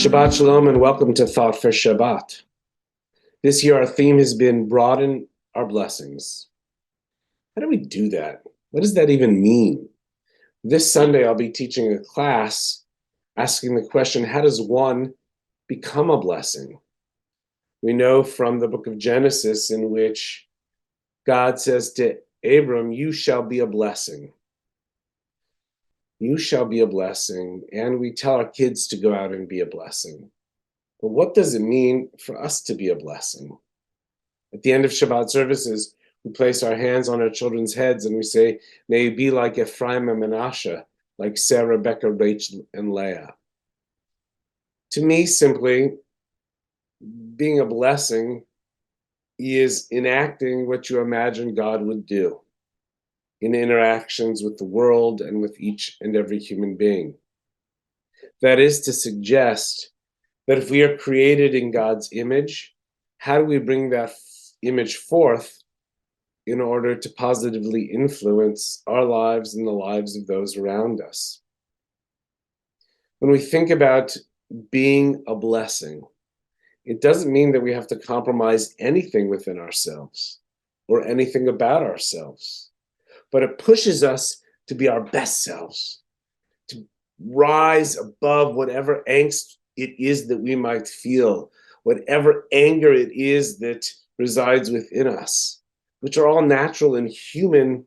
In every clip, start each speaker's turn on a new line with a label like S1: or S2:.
S1: Shabbat Shalom and welcome to Thought for Shabbat. This year our theme has been broaden our blessings. How do we do that? What does that even mean? This Sunday I'll be teaching a class asking the question, how does one become a blessing? We know from the book of Genesis in which God says to Abram, you shall be a blessing. You shall be a blessing. And we tell our kids to go out and be a blessing. But what does it mean for us to be a blessing? At the end of Shabbat services, we place our hands on our children's heads and we say, may you be like Ephraim and Manasseh, like Sarah, Rebecca, Rachel, and Leah. To me, simply, being a blessing is enacting what you imagine God would do in interactions with the world and with each and every human being. That is to suggest that if we are created in God's image, how do we bring that image forth in order to positively influence our lives and the lives of those around us? When we think about being a blessing, it doesn't mean that we have to compromise anything within ourselves or anything about ourselves, but it pushes us to be our best selves, to rise above whatever angst it is that we might feel, whatever anger it is that resides within us, which are all natural and human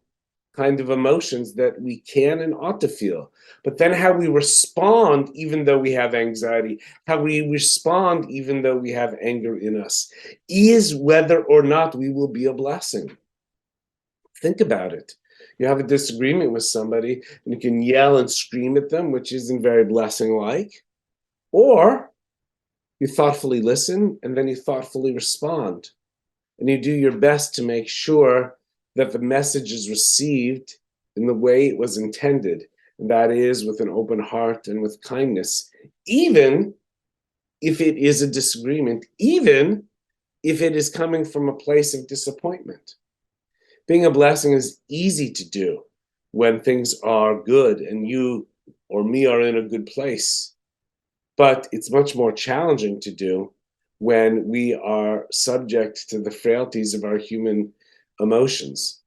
S1: kind of emotions that we can and ought to feel. But then how we respond, even though we have anxiety, how we respond, even though we have anger in us, is whether or not we will be a blessing. Think about it. You have a disagreement with somebody and you can yell and scream at them, which isn't very blessing-like. Or you thoughtfully listen and then you thoughtfully respond. And you do your best to make sure that the message is received in the way it was intended. And that is with an open heart and with kindness, even if it is a disagreement, even if it is coming from a place of disappointment. Being a blessing is easy to do when things are good and you or me are in a good place. But it's much more challenging to do when we are subject to the frailties of our human emotions.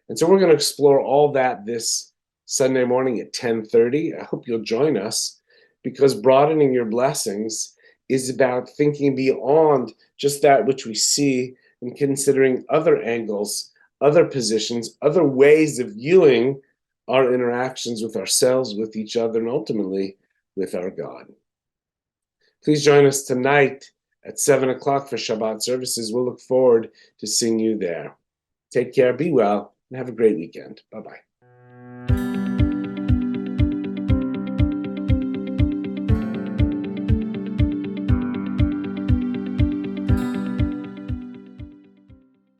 S1: And so we're going to explore all that this Sunday morning at 10:30. I hope you'll join us, because broadening your blessings is about thinking beyond just that which we see and considering other angles, other positions, other ways of viewing our interactions with ourselves, with each other, and ultimately with our God. Please join us tonight at 7 o'clock for Shabbat services. We'll look forward to seeing you there. Take care, be well, and have a great weekend. Bye-bye.